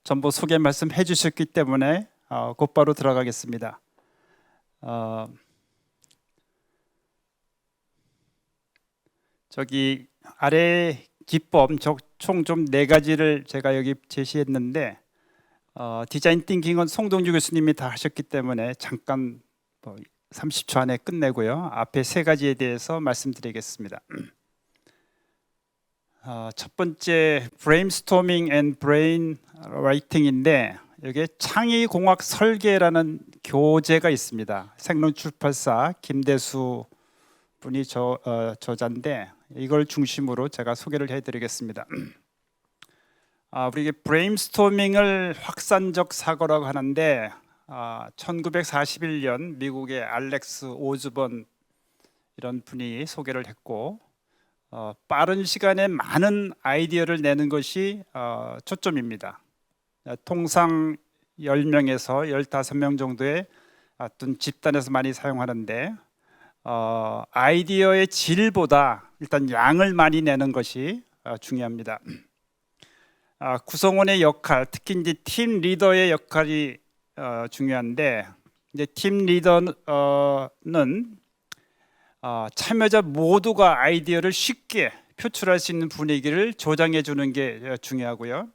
전부 소개 말씀해 주셨기 때문에 곧바로 들어가겠습니다. 저기 아래 기법 총 좀 4가지를 제가 여기 제시했는데 디자인 띵킹은 송동주 교수님이 다 하셨기 때문에 잠깐 30초 안에 끝내고요. 앞에 3가지에 대해서 말씀드리겠습니다. 첫 번째 브레인스토밍 앤 브레인 라이팅인데 여기에 창의공학 설계라는 교재가 있습니다. 생론출판사 김대수 분이 저자인데 이걸 중심으로 제가 소개를 해드리겠습니다. 우리 브레인스토밍을 확산적 사고라고 하는데 1941년 미국의 알렉스 오즈본 이런 분이 소개를 했고 빠른 시간에 많은 아이디어를 내는 것이 초점입니다. 통상 10명에서 15명 정도의 어떤 집단에서 많이 사용하는데 아이디어의 질보다 일단 양을 많이 내는 것이 중요합니다. 구성원의 역할, 특히 이제 팀 리더의 역할이 중요한데 이제 팀 리더는 참여자 모두가 아이디어를 쉽게 표출할 수 있는 분위기를 조장해 주는 게 중요하고요.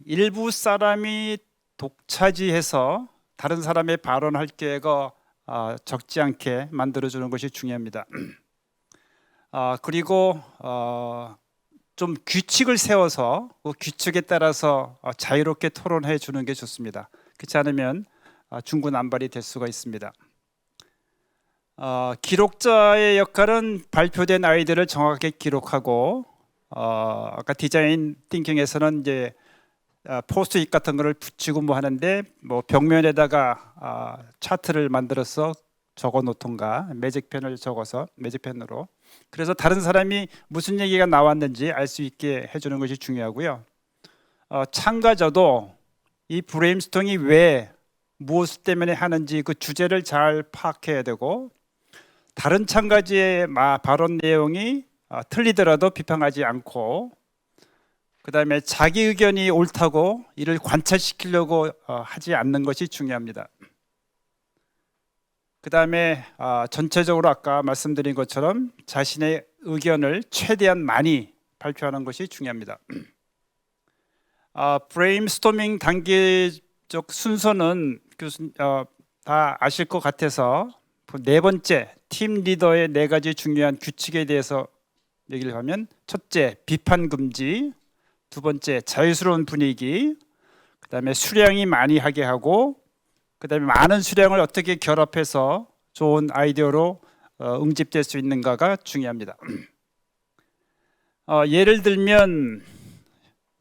일부 사람이 독차지해서 다른 사람의 발언할 기회가 적지 않게 만들어 주는 것이 중요합니다. 그리고 좀 규칙을 세워서 그 규칙에 따라서 자유롭게 토론해 주는 게 좋습니다. 그렇지 않으면 중구난발이 될 수가 있습니다. 기록자의 역할은 발표된 아이디어를 정확하게 기록하고 아까 디자인 띵킹에서는 이제 포스트잇 같은 거를 붙이고 뭐 하는데 뭐 벽면에다가 차트를 만들어서 적어 놓던가 매직펜을 적어서 매직펜으로 그래서 다른 사람이 무슨 얘기가 나왔는지 알 수 있게 해주는 것이 중요하고요. 참가자도 이 브레인스토밍이 왜 무엇 때문에 하는지 그 주제를 잘 파악해야 되고 다른 참가자의 발언 내용이 틀리더라도 비판하지 않고 그 다음에 자기 의견이 옳다고 이를 관철시키려고 하지 않는 것이 중요합니다. 그 다음에 전체적으로 아까 말씀드린 것처럼 자신의 의견을 최대한 많이 발표하는 것이 중요합니다. 브레인스토밍 단계적 순서는 다 아실 것 같아서 4번째 팀 리더의 4가지 중요한 규칙에 대해서 얘기를 하면 첫째 비판 금지, 2번째 자유스러운 분위기, 그 다음에 수량이 많이 하게 하고 그 다음에 많은 수량을 어떻게 결합해서 좋은 아이디어로 응집될 수 있는가가 중요합니다. 예를 들면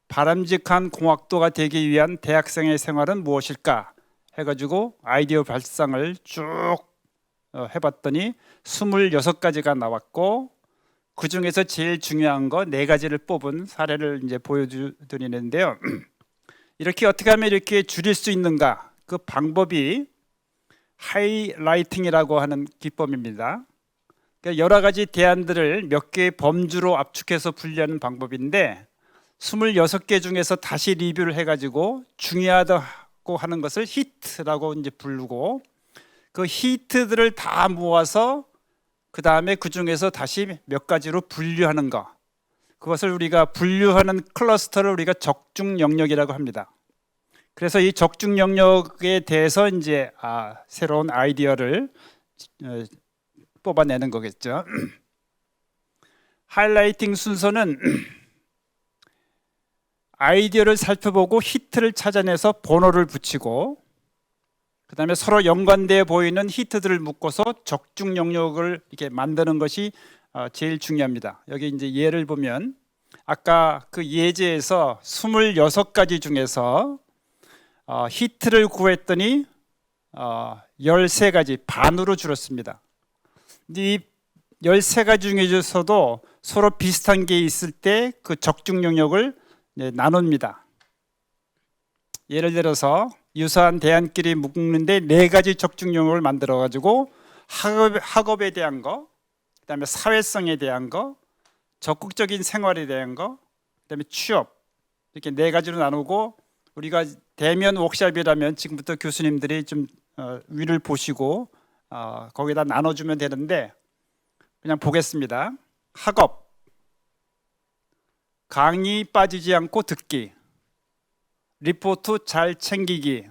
바람직한 공학도가 되기 위한 대학생의 생활은 무엇일까 해가지고 아이디어 발상을 쭉 해봤더니 26가지가 나왔고 그 중에서 제일 중요한 거 4가지를 뽑은 사례를 이제 보여드리는데요. 이렇게 어떻게 하면 이렇게 줄일 수 있는가? 그 방법이 하이라이팅이라고 하는 기법입니다. 그러니까 여러 가지 대안들을 몇 개의 범주로 압축해서 분류하는 방법인데 26개 중에서 다시 리뷰를 해가지고 중요하다고 하는 것을 히트라고 이제 부르고 그 히트들을 다 모아서 그 다음에 그 중에서 다시 몇 가지로 분류하는 거 그것을 우리가 분류하는 클러스터를 우리가 적중 영역이라고 합니다. 그래서 이 적중 영역에 대해서 이제 새로운 아이디어를 뽑아내는 거겠죠. 하이라이팅 순서는 아이디어를 살펴보고 히트를 찾아내서 번호를 붙이고 그 다음에 서로 연관되어 보이는 히트들을 묶어서 적중 영역을 이렇게 만드는 것이 제일 중요합니다. 여기 이제 예를 보면 아까 그 예제에서 26가지 중에서 히트를 구했더니 13가지 반으로 줄었습니다. 이 13가지 중에서도 서로 비슷한 게 있을 때 그 적중 영역을 나눕니다. 예를 들어서 유사한 대안끼리 묶는데 4가지 적중 영역을 만들어 가지고 학업에 대한 거, 그다음에 사회성에 대한 거, 적극적인 생활에 대한 거, 그다음에 취업, 이렇게 네 가지로 나누고 우리가 대면 워크숍이라면 지금부터 교수님들이 좀 위를 보시고 거기다 나눠주면 되는데 그냥 보겠습니다. 학업, 강의 빠지지 않고 듣기, 리포트 잘 챙기기,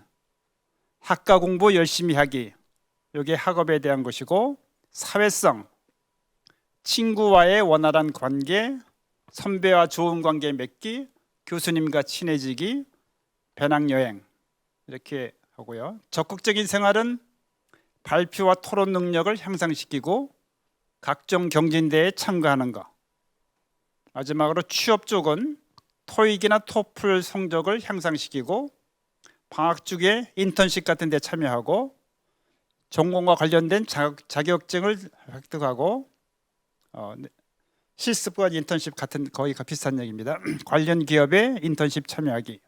학과 공부 열심히 하기, 이게 학업에 대한 것이고, 사회성, 친구와의 원활한 관계, 선배와 좋은 관계 맺기, 교수님과 친해지기, 배낭여행 이렇게 하고요. 적극적인 생활은 발표와 토론 능력을 향상시키고 각종 경진대회에 참가하는 것. 마지막으로 취업 쪽은 토익이나 토플 성적을 향상시키고 방학 중에 인턴십 같은 데 참여하고 전공과 관련된 자격증을 획득하고 실습과 인턴십 같은 거의 비슷한 얘기입니다. 관련 기업에 인턴십 참여하기.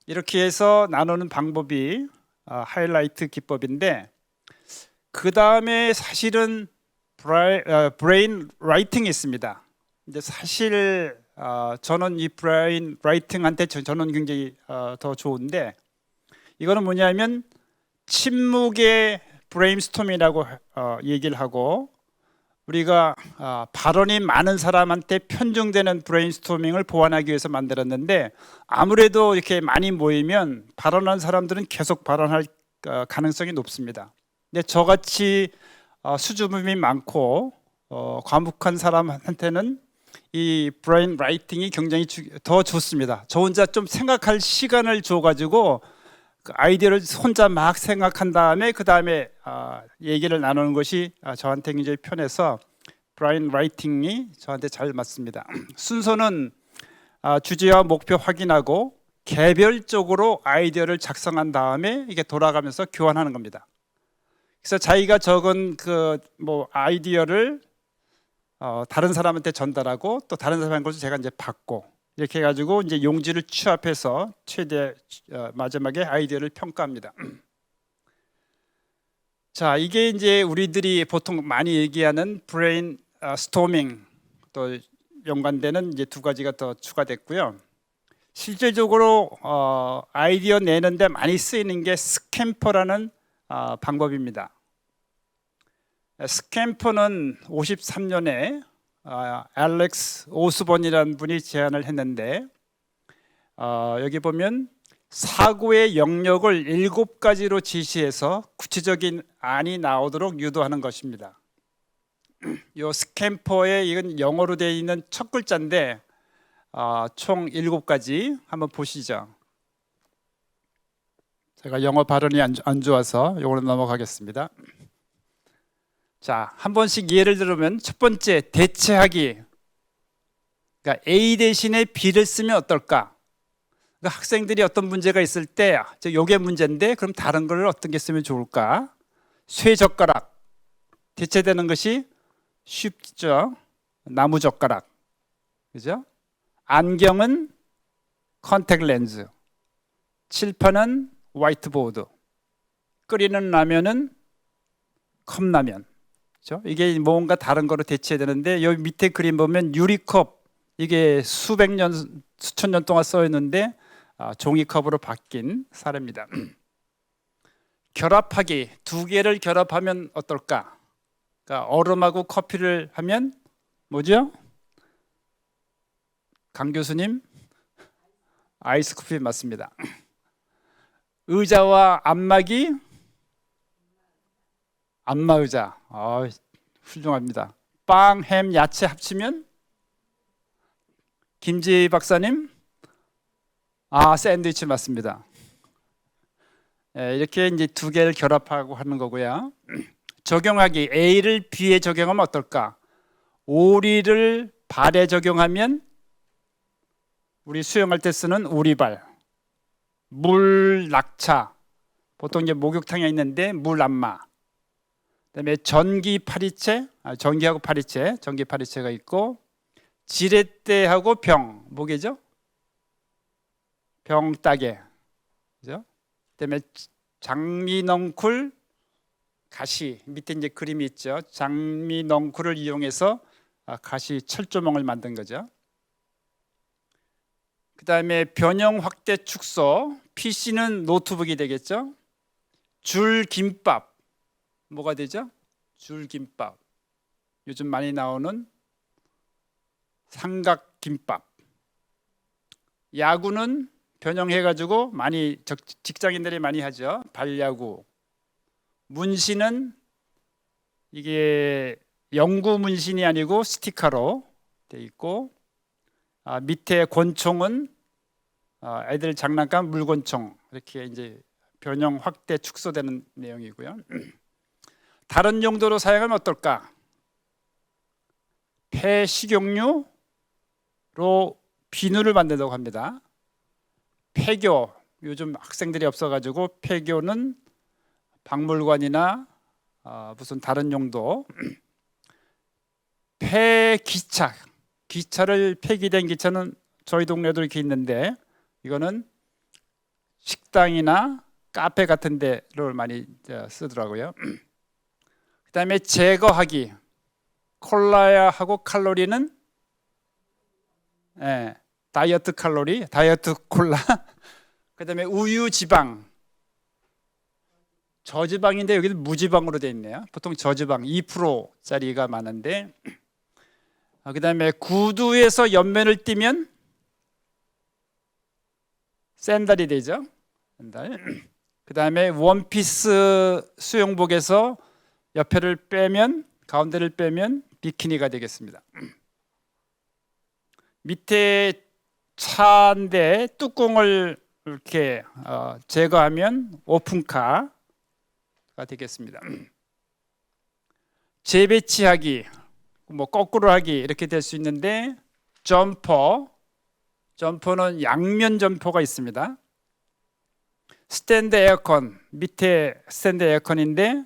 이렇게 해서 나누는 방법이 하이라이트 기법인데 그 다음에 사실은 브레인 라이팅이 있습니다. 근데 사실 저는 이 브레인 라이팅한테 저는 굉장히 더 좋은데 이거는 뭐냐면 침묵의 브레인스토밍이라고 얘기를 하고 우리가 발언이 많은 사람한테 편중되는 브레인스토밍을 보완하기 위해서 만들었는데 아무래도 이렇게 많이 모이면 발언한 사람들은 계속 발언할 가능성이 높습니다. 근데 저같이 수줍음이 많고 과묵한 사람한테는 이 브레인 라이팅이 굉장히 더 좋습니다. 저 혼자 좀 생각할 시간을 줘가지고 그 아이디어를 혼자 막 생각한 다음에 그 다음에 얘기를 나누는 것이 저한테 굉장히 편해서 브레인 라이팅이 저한테 잘 맞습니다. 순서는 주제와 목표 확인하고 개별적으로 아이디어를 작성한 다음에 이게 돌아가면서 교환하는 겁니다. 그래서 자기가 적은 그 아이디어를 다른 사람한테 전달하고 또 다른 사람의 것을 제가 이제 받고 이렇게 해가지고 이제 용지를 취합해서 최대 마지막에 아이디어를 평가합니다. 자, 이게 이제 우리들이 보통 많이 얘기하는 브레인 스토밍 또 연관되는 이제 두 가지가 더 추가됐고요. 실질적으로 아이디어 내는데 많이 쓰이는 게 스캠퍼라는 방법입니다. 스캠퍼는 53년에 알렉스 오스본이라는 분이 제안을 했는데 여기 보면 사고의 영역을 7가지로 지시해서 구체적인 안이 나오도록 유도하는 것입니다. 이 스캠퍼에 이건 영어로 되어 있는 첫 글자인데 총 7가지 한번 보시죠. 제가 영어 발음이 안 좋아서 이걸로 넘어가겠습니다. 자, 한 번씩 예를 들면 첫 번째 대체하기. 그러니까 A 대신에 B를 쓰면 어떨까? 그러니까 학생들이 어떤 문제가 있을 때 이게 문제인데 그럼 다른 걸 어떤 게 쓰면 좋을까? 쇠젓가락. 대체되는 것이 쉽죠. 나무젓가락. 그죠? 안경은 컨택 렌즈. 칠판은 화이트보드. 끓이는 라면은 컵라면. 그렇죠? 이게 뭔가 다른 거로 대체해야 되는데 여기 밑에 그림 보면 유리컵 이게 수천 년 동안 써 있는데 종이컵으로 바뀐 사례입니다. 결합하기 두 개를 결합하면 어떨까? 그러니까 얼음하고 커피를 하면 뭐죠? 강 교수님 아이스 커피 맞습니다. 의자와 안마기 안마의자. 훌륭합니다. 빵, 햄, 야채 합치면 김지희 박사님 샌드위치 맞습니다. 이렇게 이제 두 개를 결합하고 하는 거고요. 적용하기 A를 B에 적용하면 어떨까? 오리를 발에 적용하면 우리 수영할 때 쓰는 오리발. 물 낙차 보통 이제 목욕탕에 있는데 물 안마. 그다음에 전기 파리채, 전기하고 파리채, 전기 파리채가 있고 지렛대하고 병, 뭐게죠? 병따개, 그죠? 그다음에 장미넝쿨, 가시 밑에 이제 그림이 있죠. 장미넝쿨을 이용해서 가시 철조망을 만든 거죠. 그다음에 변형 확대 축소, PC는 노트북이 되겠죠. 줄김밥, 뭐가 되죠? 줄김밥, 요즘 많이 나오는 삼각김밥. 야구는 변형해가지고 많이 직장인들이 많이 하죠. 발야구. 문신은 이게 영구 문신이 아니고 스티커로 돼 있고, 밑에 권총은 애들 장난감 물권총, 이렇게 이제 변형 확대 축소되는 내용이고요. 다른 용도로 사용하면 어떨까? 폐식용유로 비누를 만든다고 합니다. 폐교, 요즘 학생들이 없어가지고 폐교는 박물관이나 무슨 다른 용도. 폐기차, 기차를 폐기된 기차는 저희 동네도 이렇게 있는데, 이거는 식당이나 카페 같은 데를 많이 쓰더라고요. 그 다음에 제거하기, 콜라하고 칼로리는 다이어트 칼로리, 다이어트 콜라. 그 다음에 우유 지방, 저지방인데 여기는 무지방으로 되어 있네요. 보통 저지방 2%짜리가 많은데, 그 다음에 구두에서 옆면을 띄면 샌들이 되죠. 샌들. 그 다음에 원피스 수영복에서 옆에를 빼면, 가운데를 빼면 비키니가 되겠습니다. 밑에 차인데 뚜껑을 이렇게 제거하면 오픈카가 되겠습니다. 재배치하기, 뭐 거꾸로 하기 이렇게 될 수 있는데, 점퍼는 양면 점퍼가 있습니다. 스탠드 에어컨, 밑에 스탠드 에어컨인데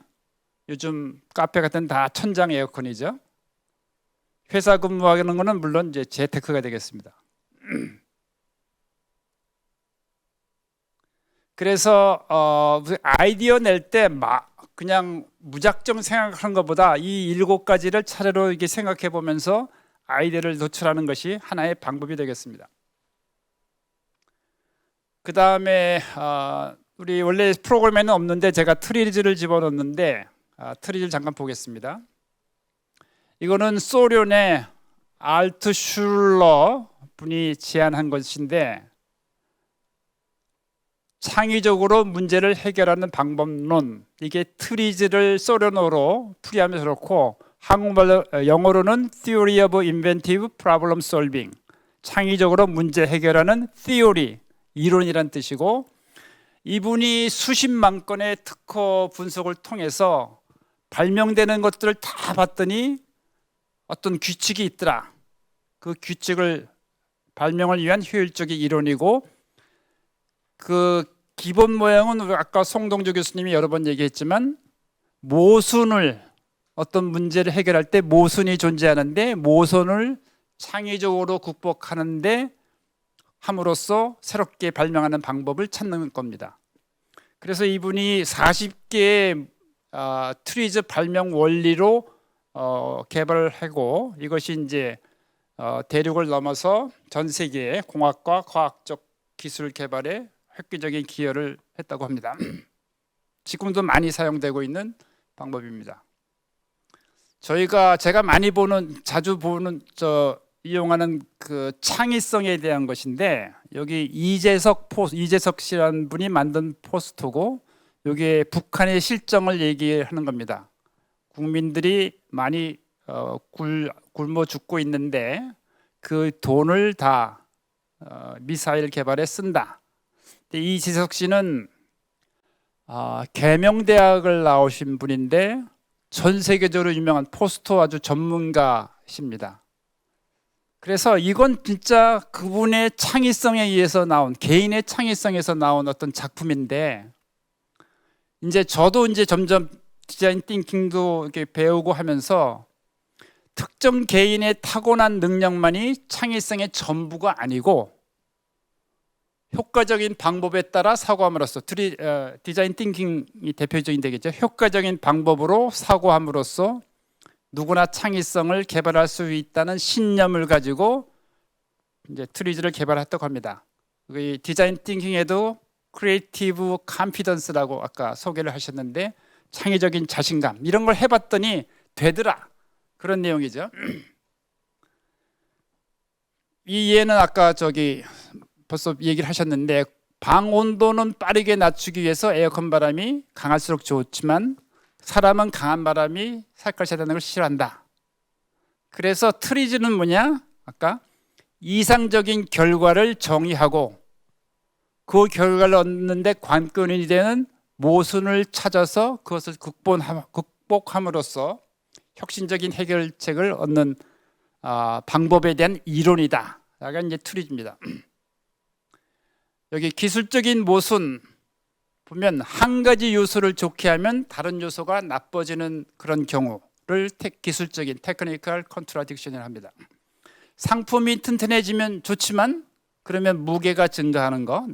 요즘 카페 같은 다 천장 에어컨이죠. 회사 근무하는 거는 물론 이제 재테크가 되겠습니다. 그래서 아이디어 낼 때 그냥 무작정 생각하는 것보다 이 7가지를 차례로 이렇게 생각해 보면서 아이디어를 도출하는 것이 하나의 방법이 되겠습니다. 그 다음에 우리 원래 프로그램에는 없는데 제가 트리즈를 집어넣었는데, 트리즈를 잠깐 보겠습니다. 이거는 소련의 알트슐러 분이 제안한 것인데, 창의적으로 문제를 해결하는 방법론, 이게 트리즈를 소련어로 풀이하면 그렇고, 한국말로 영어로는 Theory of Inventive Problem Solving, 창의적으로 문제 해결하는 theory, 이론이란 뜻이고, 이분이 수십만 건의 특허 분석을 통해서 발명되는 것들을 다 봤더니 어떤 규칙이 있더라. 그 규칙을 발명을 위한 효율적인 이론이고, 그 기본 모양은 아까 송동주 교수님이 여러 번 얘기했지만, 모순을, 어떤 문제를 해결할 때 모순이 존재하는데 모순을 창의적으로 극복하는데 함으로써 새롭게 발명하는 방법을 찾는 겁니다. 그래서 이분이 40개의 트리즈 발명 원리로 개발을 하고, 이것이 이제 대륙을 넘어서 전 세계의 공학과 과학적 기술 개발에 획기적인 기여를 했다고 합니다. 지금도 많이 사용되고 있는 방법입니다. 제가 많이 자주 이용하는 그 창의성에 대한 것인데, 여기 이재석 씨라는 분이 만든 포스터고, 여기에 북한의 실정을 얘기하는 겁니다. 국민들이 많이 굶어 죽고 있는데 그 돈을 다 미사일 개발에 쓴다. 이재석 씨는 계명대학을 나오신 분인데 전 세계적으로 유명한 포스터 아주 전문가십니다. 그래서 이건 진짜 그분의 창의성에 의해서 나온, 개인의 창의성에서 나온 어떤 작품인데, 이제 저도 이제 점점 디자인 띵킹도 이렇게 배우고 하면서 특정 개인의 타고난 능력만이 창의성의 전부가 아니고, 효과적인 방법에 따라 사고함으로써, 디자인 띵킹이 대표적인 되겠죠. 효과적인 방법으로 사고함으로써 누구나 창의성을 개발할 수 있다는 신념을 가지고 이제 트리즈를 개발했다고 합니다. 디자인 띵킹에도 크리에이티브 컨피던스라고 아까 소개를 하셨는데 창의적인 자신감 이런 걸 해봤더니 되더라 그런 내용이죠. 이 예는 아까 벌써 얘기를 하셨는데 방 온도는 빠르게 낮추기 위해서 에어컨 바람이 강할수록 좋지만 사람은 강한 바람이 살갗에다는 걸 싫어한다. 그래서 트리즈는 뭐냐? 아까 이상적인 결과를 정의하고 그 결과를 얻는데 관건이 되는 모순을 찾아서 그것을 극복함으로써 혁신적인 해결책을 얻는 방법에 대한 이론이다. 라가 이제 트리즈입니다. 여기 기술적인 모순 보면 한 가지 요소를 좋게 하면 다른 요소가 나빠지는 그런 경우를 기술적인 테크니컬 컨트라딕션이라고 합니다. 상품이 튼튼해지면 좋지만 그러면 무게가 증가하는 거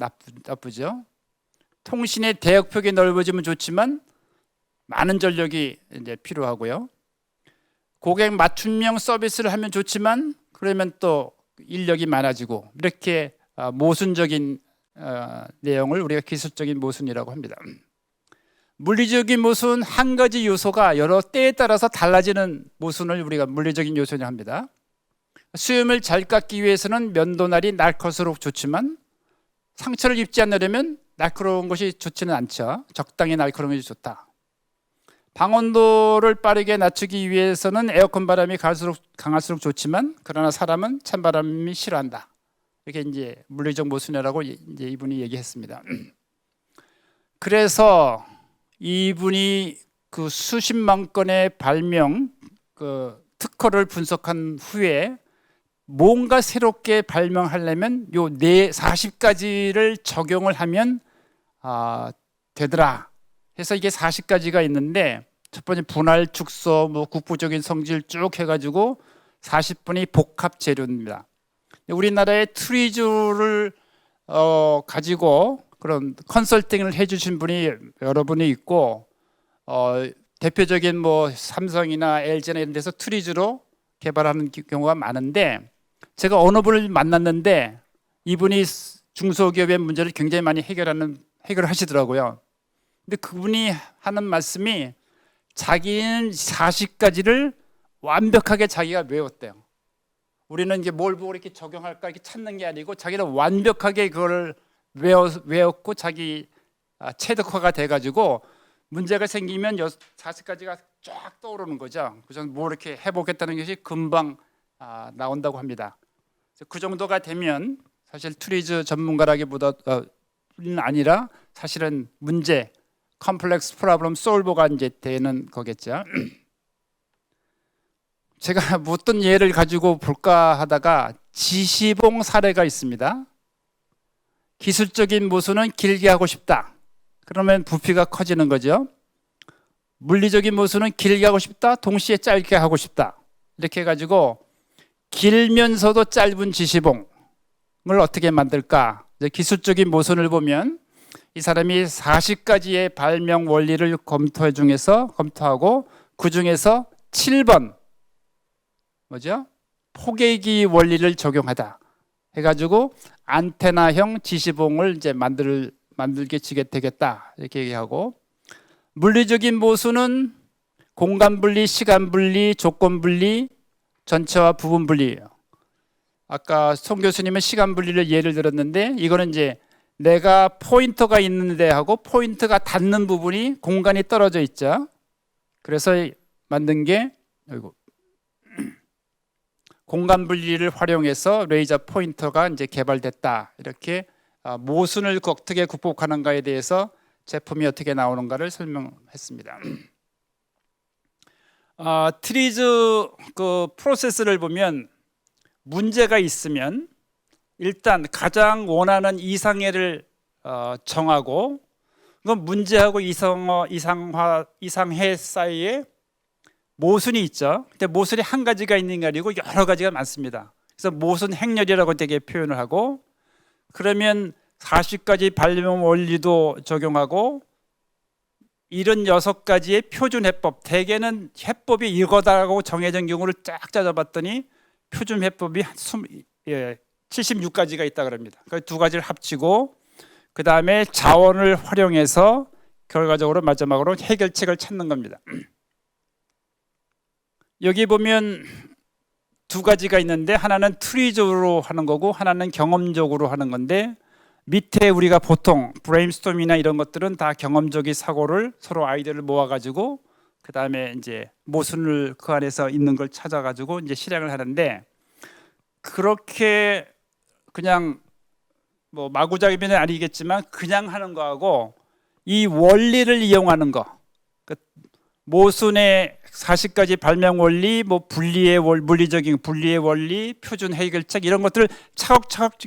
나쁘죠. 통신의 대역폭이 넓어지면 좋지만 많은 전력이 이제 필요하고요. 고객 맞춤형 서비스를 하면 좋지만 그러면 또 인력이 많아지고 이렇게 모순적인 내용을 우리가 기술적인 모순이라고 합니다. 물리적인 모순 한 가지 요소가 여러 때에 따라서 달라지는 모순을 우리가 물리적인 요소라고 합니다. 수염을 잘 깎기 위해서는 면도날이 날카로울수록 좋지만 상처를 입지 않으려면 날카로운 것이 좋지는 않죠. 적당히 날카로운 것이 좋다. 방온도를 빠르게 낮추기 위해서는 에어컨 바람이 강할수록 좋지만 그러나 사람은 찬바람이 싫어한다. 이렇게 이제 물리적 모순이라고 이제 이분이 얘기했습니다. 그래서 이분이 그 수십만 건의 발명 특허를 분석한 후에 뭔가 새롭게 발명하려면 요 40가지를 적용을 하면 되더라. 해서 이게 40가지가 있는데 첫 번째 분할 축소, 국부적인 성질 쭉 해가지고 40분이 복합 재료입니다. 우리나라에 트리즈를 가지고 그런 컨설팅을 해주신 분이 여러 분이 있고 대표적인 삼성이나 LG나 이런 데서 트리즈로 개발하는 경우가 많은데 제가 어느 분을 만났는데 이분이 중소기업의 문제를 굉장히 많이 해결하시더라고요. 근데 그분이 하는 말씀이 자기는 40가지를 완벽하게 자기가 외웠대요. 우리는 이제 뭘 보고 이렇게 적용할까 이렇게 찾는 게 아니고 자기는 완벽하게 그걸 외웠고 자기 체득화가 돼가지고 문제가 생기면 40가지가 쫙 떠오르는 거죠. 그래서 뭐 이렇게 해보겠다는 것이 금방 나온다고 합니다. 그 정도가 되면 사실 트리즈 전문가라기보다는 아니라 사실은 문제 컴플렉스 프로블럼 솔버가 이제 되는 거겠죠. 제가 어떤 예를 가지고 볼까 하다가 지시봉 사례가 있습니다. 기술적인 모순은 길게 하고 싶다. 그러면 부피가 커지는 거죠. 물리적인 모순은 길게 하고 싶다. 동시에 짧게 하고 싶다. 이렇게 해가지고 길면서도 짧은 지시봉을 어떻게 만들까? 기술적인 모순을 보면 이 사람이 40가지의 발명 원리를 검토하고 그 중에서 7번 뭐죠? 포개기 원리를 적용하다 해가지고 안테나형 지시봉을 이제 만들게 되겠다 이렇게 얘기하고 물리적인 모순은 공간 분리, 시간 분리, 조건 분리, 전체와 부분 분리예요. 아까 송 교수님은 시간 분리를 예를 들었는데 이거는 이제 내가 포인터가 있는데 하고 포인트가 닿는 부분이 공간이 떨어져 있죠. 그래서 만든 게 공간 분리를 활용해서 레이저 포인터가 이제 개발됐다. 이렇게 모순을 어떻게 극복하는가에 대해서 제품이 어떻게 나오는가를 설명했습니다. 트리즈 그 프로세스를 보면 문제가 있으면 일단 가장 원하는 이상해를 정하고 그건 문제하고 이상해 사이에 모순이 있죠. 근데 모순이 한 가지가 있는 게 아니고 여러 가지가 많습니다. 그래서 모순 행렬이라고 되게 표현을 하고 그러면 40가지 발명 원리도 적용하고 76가지의 표준 해법 대개는 해법이 이거다라고 정해진 경우를 쫙 짜져봤더니 표준 해법이 76가지가 있다 그럽니다. 그 두 가지를 합치고 그 다음에 자원을 활용해서 결과적으로 마지막으로 해결책을 찾는 겁니다. 여기 보면 두 가지가 있는데 하나는 트리적으로 하는 거고 하나는 경험적으로 하는 건데, 밑에 우리가 보통 브레인스토밍이나 이런 것들은 다 경험적인 사고를 서로 아이디어를 모아가지고 그 다음에 이제 모순을 그 안에서 있는 걸 찾아가지고 이제 실행을 하는데, 그렇게 그냥 뭐 마구잡이는 아니겠지만 그냥 하는 거하고 이 원리를 이용하는 거, 그 모순의 40가지 발명 원리, 뭐 분리의 물리적인 분리의 원리, 표준 해결책 이런 것들을 차곡차곡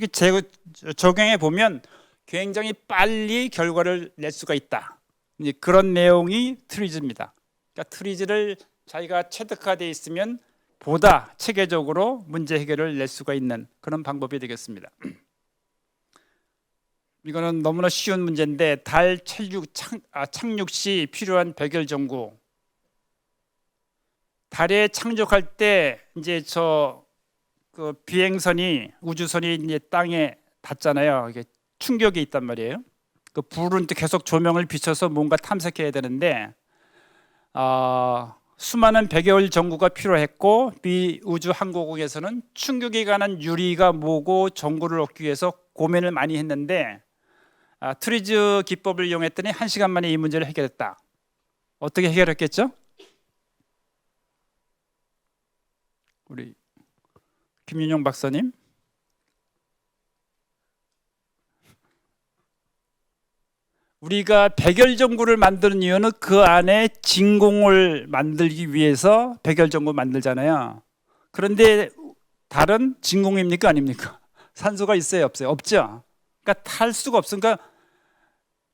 적용해 보면 굉장히 빨리 결과를 낼 수가 있다. 이제 그런 내용이 트리즈입니다. 그러니까 트리즈를 자기가 체득화되어 있으면 보다 체계적으로 문제 해결을 낼 수가 있는 그런 방법이 되겠습니다. 이거는 너무나 쉬운 문제인데, 달 착륙 시 필요한 백열 전구. 달에 착륙할 때 이제 그 비행선이 우주선이 이제 땅에 닿잖아요. 이게 충격이 있단 말이에요. 그 불은 또 계속 조명을 비춰서 뭔가 탐색해야 되는데 수많은 백열 전구가 필요했고, 미 우주 항공국에서는 충격이 가는 유리가 뭐고 전구를 얻기 위해서 고민을 많이 했는데 트리즈 기법을 이용했더니 1시간 만에 이 문제를 해결했다. 어떻게 해결했겠죠? 우리 김윤용 박사님. 우리가 백열전구를 만드는 이유는 그 안에 진공을 만들기 위해서 백열전구 만들잖아요. 그런데 달은 진공입니까 아닙니까? 산소가 있어요 없어요? 없죠. 그러니까 탈 수가 없으니까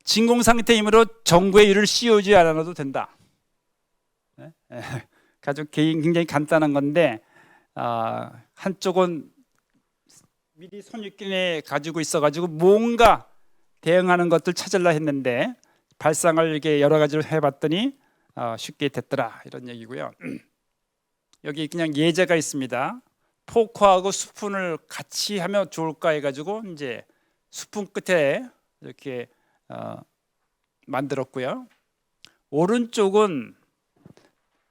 진공 상태이므로 전구의 일을 씌우지 않아도 된다. 아주 굉장히 간단한 건데 한쪽은 미리 선입견에 가지고 있어가지고 뭔가 대응하는 것들 찾으려 했는데 발상을 이렇게 여러 가지로 해봤더니 쉽게 됐더라, 이런 얘기고요. 여기 그냥 예제가 있습니다. 포크하고 스푼을 같이 하면 좋을까 해가지고 이제 스푼 끝에 이렇게 만들었고요. 오른쪽은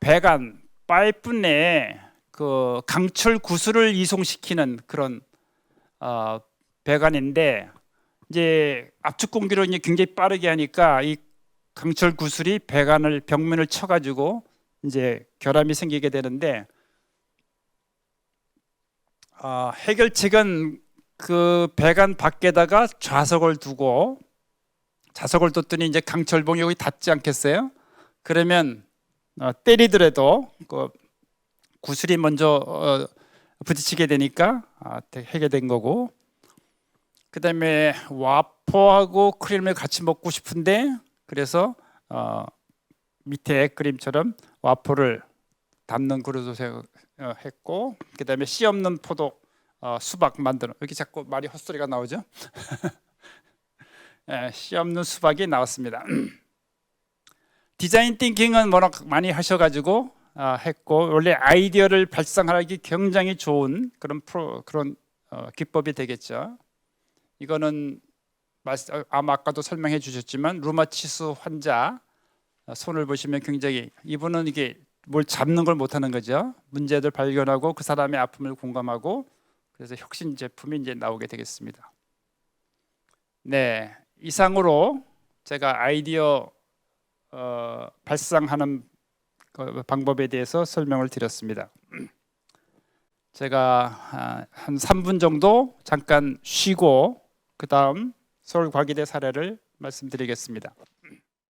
배관 파이프 내에 그 강철 구슬을 이송시키는 그런 배관인데, 이제 압축 공기로 이제 굉장히 빠르게 하니까 이 강철 구슬이 배관을 벽면을 쳐가지고 이제 결함이 생기게 되는데, 해결책은 그 배관 밖에다가 좌석을 두고, 좌석을 뒀더니 이제 강철봉이 여기 닿지 않겠어요? 그러면 때리더라도 그 구슬이 먼저 부딪히게 되니까 해결된 거고, 그 다음에 와퍼하고 크림을 같이 먹고 싶은데 그래서 밑에 그림처럼 와퍼를 담는 그릇을 했고, 그 다음에 씨 없는 포도 수박 만드는, 여기 자꾸 말이 헛소리가 나오죠? 씨 없는 수박이 나왔습니다. 디자인 띵킹은 워낙 많이 하셔가지고 했고, 원래 아이디어를 발상하기 굉장히 좋은 그런 기법이 되겠죠. 이거는 아마 아까도 설명해 주셨지만 루마티스 환자 손을 보시면 굉장히, 이분은 이게 뭘 잡는 걸 못하는 거죠. 문제들 발견하고 그 사람의 아픔을 공감하고, 그래서 혁신 제품이 이제 나오게 되겠습니다. 네, 이상으로 제가 아이디어 발상하는 방법에 대해서 설명을 드렸습니다. 제가 한 3분 정도 잠깐 쉬고 그 다음 서울과기대 사례를 말씀드리겠습니다.